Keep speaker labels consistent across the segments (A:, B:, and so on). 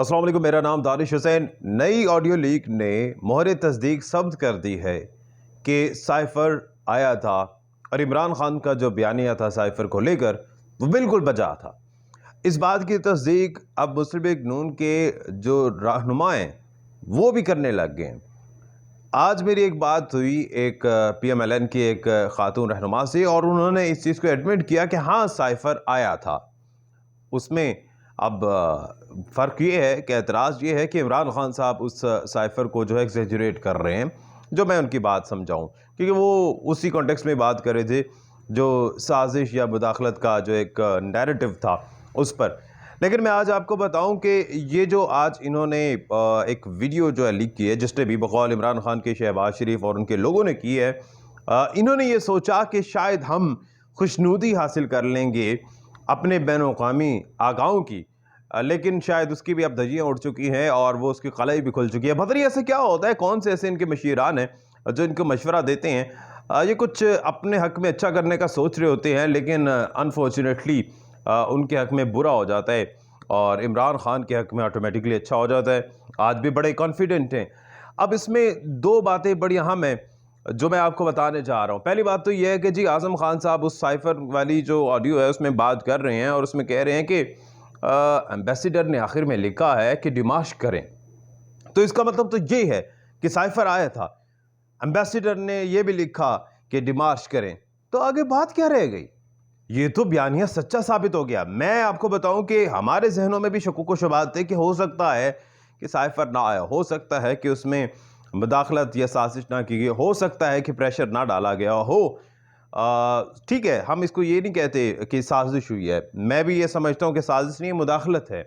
A: السلام علیکم، میرا نام دانش حسین۔ نئی آڈیو لیک نے مہر تصدیق ثبت کر دی ہے کہ سائفر آیا تھا اور عمران خان کا جو بیانیہ تھا سائفر کو لے کر وہ بالکل بجا تھا۔ اس بات کی تصدیق اب مسلم لیگ نون کے جو رہنما ہیں وہ بھی کرنے لگ گئے ہیں۔ آج میری ایک بات ہوئی ایک پی ایم ایل این کی ایک خاتون رہنما سے، اور انہوں نے اس چیز کو ایڈمٹ کیا کہ ہاں سائفر آیا تھا۔ اس میں اب فرق یہ ہے کہ اعتراض یہ ہے کہ عمران خان صاحب اس سائفر کو جو ہے ایگزیجریٹ کر رہے ہیں، جو میں ان کی بات سمجھاؤں، کیونکہ وہ اسی کانٹیکسٹ میں بات کر رہے تھے جو سازش یا مداخلت کا جو ایک نیریٹو تھا اس پر۔ لیکن میں آج آپ کو بتاؤں کہ یہ جو آج انہوں نے ایک ویڈیو جو ہے لیک کی ہے، جس نے بھی بقول عمران خان کے شہباز شریف اور ان کے لوگوں نے کی ہے، انہوں نے یہ سوچا کہ شاید ہم خوشنودی حاصل کر لیں گے اپنے بین الاقوامی آقاؤں کی، لیکن شاید اس کی بھی اب دھجیاں اڑ چکی ہیں اور وہ اس کی قلعی بھی کھل چکی ہے۔ پتہ نہیں ایسے کیا ہوتا ہے، کون سے ایسے ان کے مشیران ہیں جو ان کو مشورہ دیتے ہیں، یہ کچھ اپنے حق میں اچھا کرنے کا سوچ رہے ہوتے ہیں، لیکن انفارچونیٹلی ان کے حق میں برا ہو جاتا ہے اور عمران خان کے حق میں آٹومیٹکلی اچھا ہو جاتا ہے۔ آج بھی بڑے کانفیڈنٹ ہیں۔ اب اس میں دو باتیں بڑی اہم ہیں جو میں آپ کو بتانے جا رہا ہوں۔ پہلی بات تو یہ ہے کہ جی اعظم خان صاحب اس سائفر والی جو آڈیو ہے اس میں بات کر رہے ہیں اور اس میں کہہ رہے ہیں کہ ایمبیسیڈر نے آخر میں لکھا ہے کہ ڈیمارش کریں، تو اس کا مطلب تو یہ ہے کہ سائفر آیا تھا، ایمبیسیڈر نے یہ بھی لکھا کہ ڈیمارش کریں، تو آگے بات کیا رہ گئی؟ یہ تو بیانیہ سچا ثابت ہو گیا۔ میں آپ کو بتاؤں کہ ہمارے ذہنوں میں بھی شکوک و شبہات تھے کہ ہو سکتا ہے کہ سائفر نہ آیا، ہو سکتا ہے کہ اس میں مداخلت یا سازش نہ کی گئی، ہو سکتا ہے کہ پریشر نہ ڈالا گیا ہو۔ ٹھیک ہے، ہم اس کو یہ نہیں کہتے کہ سازش ہوئی ہے، میں بھی یہ سمجھتا ہوں کہ سازش نہیں، مداخلت ہے،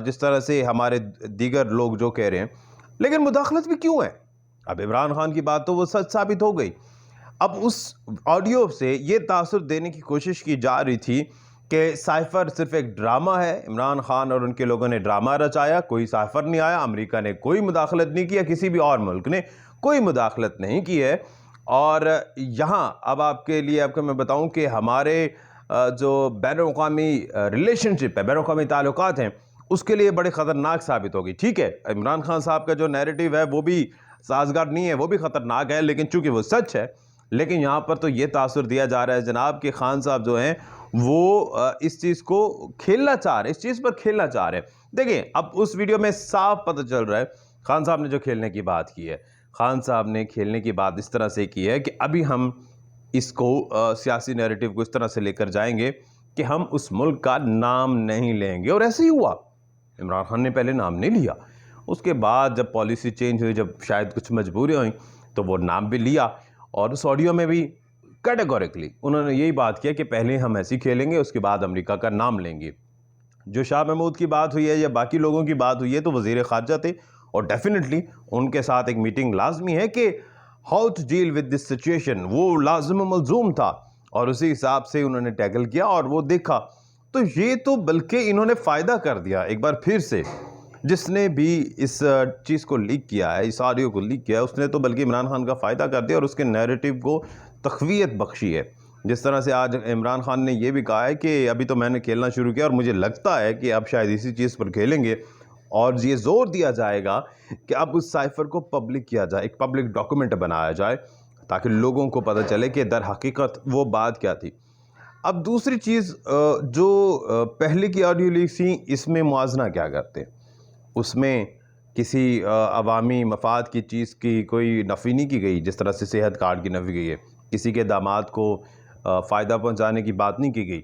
A: جس طرح سے ہمارے دیگر لوگ جو کہہ رہے ہیں۔ لیکن مداخلت بھی کیوں ہے؟ اب عمران خان کی بات تو وہ سچ ثابت ہو گئی۔ اب اس آڈیو سے یہ تاثر دینے کی کوشش کی جا رہی تھی کہ سائفر صرف ایک ڈرامہ ہے، عمران خان اور ان کے لوگوں نے ڈرامہ رچایا، کوئی سائفر نہیں آیا، امریکہ نے کوئی مداخلت نہیں کیا، کسی بھی اور ملک نے کوئی مداخلت نہیں کی ہے۔ اور یہاں اب آپ کے لیے آپ کو میں بتاؤں کہ ہمارے جو بین الاقوامی ریلیشن شپ ہے، بین الاقوامی تعلقات ہیں، اس کے لیے بڑے خطرناک ثابت ہوگی۔ ٹھیک ہے، عمران خان صاحب کا جو نیریٹو ہے وہ بھی سازگار نہیں ہے، وہ بھی خطرناک ہے، لیکن چونکہ وہ سچ ہے، لیکن یہاں پر تو یہ تاثر دیا جا رہا ہے جناب کہ خان صاحب جو ہیں وہ اس چیز کو کھیلنا چاہ رہے ہیں، اس چیز پر کھیلنا چاہ رہے ہیں۔ دیکھیں اب اس ویڈیو میں صاف پتہ چل رہا ہے خان صاحب نے جو کھیلنے کی بات کی ہے، خان صاحب نے کھیلنے کی بات اس طرح سے کی ہے کہ ابھی ہم اس کو سیاسی نیریٹو کو اس طرح سے لے کر جائیں گے کہ ہم اس ملک کا نام نہیں لیں گے، اور ایسے ہی ہوا۔ عمران خان نے پہلے نام نہیں لیا، اس کے بعد جب پالیسی چینج ہوئی، جب شاید کچھ مجبوریاں ہوئیں تو وہ نام بھی لیا، اور اس آڈیو میں بھی کیٹیگوریکلی انہوں نے یہی بات کیا کہ پہلے ہم ایسی کھیلیں گے، اس کے بعد امریکہ کا نام لیں گے۔ جو شاہ محمود کی بات ہوئی ہے یا باقی لوگوں کی بات ہوئی ہے تو وزیر خارجہ تھے، اور ڈیفینیٹلی ان کے ساتھ ایک میٹنگ لازمی ہے کہ how to deal with this situation, وہ لازم و ملزوم تھا، اور اسی حساب سے انہوں نے ٹیکل کیا اور وہ دیکھا۔ تو یہ تو بلکہ انہوں نے فائدہ کر دیا ایک بار پھر سے، جس نے بھی اس چیز کو لیک کیا ہے، اس آڈیو کو لیک کیا ہے، اس نے تو بلکہ عمران خان کا فائدہ کر دیا اور اس کے نیریٹو کو تقویت بخشی ہے۔ جس طرح سے آج عمران خان نے یہ بھی کہا ہے کہ ابھی تو میں نے کھیلنا شروع کیا اور مجھے لگتا ہے کہ اب شاید اسی چیز پر کھیلیں گے، اور یہ زور دیا جائے گا کہ اب اس سائفر کو پبلک کیا جائے، ایک پبلک ڈاکومنٹ بنایا جائے تاکہ لوگوں کو پتہ چلے کہ در حقیقت وہ بات کیا تھی۔ اب دوسری چیز جو پہلے کی آڈیو لیک تھی، اس میں موازنہ کیا کرتے، اس میں کسی عوامی مفاد کی چیز کی کوئی نفی نہیں کی گئی، جس طرح سے صحت کارڈ کی نفی گئی ہے، کسی کے داماد کو فائدہ پہنچانے کی بات نہیں کی گئی۔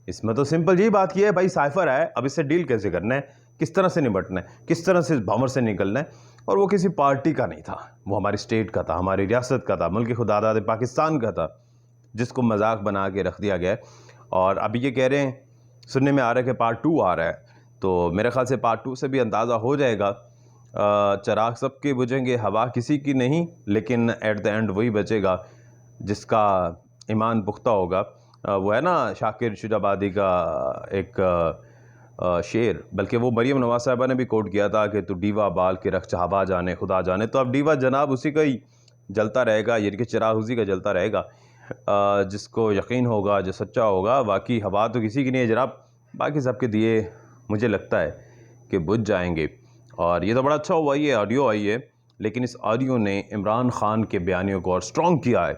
A: اس میں تو سمپل یہی بات کی ہے، بھائی سائفر ہے، اب اس سے ڈیل کیسے کرنا ہے، کس طرح سے نمٹنا ہے، کس طرح سے بھنور سے نکلنا ہے، اور وہ کسی پارٹی کا نہیں تھا، وہ ہماری اسٹیٹ کا تھا، ہماری ریاست کا تھا، ملک خدا داد پاکستان کا تھا، جس کو مذاق بنا کے رکھ دیا گیا ہے۔ اور اب یہ کہہ رہے ہیں، سننے میں آ رہا ہے کہ پارٹ 2 آ رہا ہے، تو میرے خیال سے پارٹ 2 سے بھی اندازہ ہو جائے گا، چراغ سب کے بجھیں گے، ہوا کسی کی نہیں، لیکن ایٹ دا اینڈ وہی بچے گا جس کا ایمان پختہ ہوگا۔ وہ ہے نا شاکر شجابادی کا ایک شعر، بلکہ وہ مریم نواز صاحبہ نے بھی کوٹ کیا تھا کہ تو ڈیوا بال کے رکھ ہوا جانے خدا جانے، تو اب ڈیوا جناب اسی کا ہی جلتا رہے گا، یعنی کہ چراغ اسی کا جلتا رہے گا، جس کو یقین ہوگا، جو سچا ہوگا۔ باقی ہوا تو کسی کی نہیں ہے جناب، باقی سب کے دیے مجھے لگتا ہے کہ بجھ جائیں گے. اور یہ تو بڑا اچھا ہوا یہ آڈیو آئی ہے، لیکن اس آڈیو نے عمران خان کے بیانیوں کو اور سٹرونگ کیا ہے.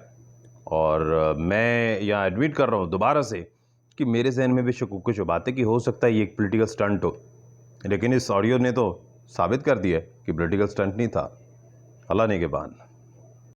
A: اور میں یہاں ایڈمٹ کر رہا ہوں دوبارہ سے کہ میرے ذہن میں بھی شکوک و شبہات ہے کہ ہو سکتا ہے یہ ایک پولیٹیکل سٹنٹ ہو، لیکن اس آڈیو نے تو ثابت کر دیا کہ پولیٹیکل سٹنٹ نہیں تھا. اللہ نگہبان.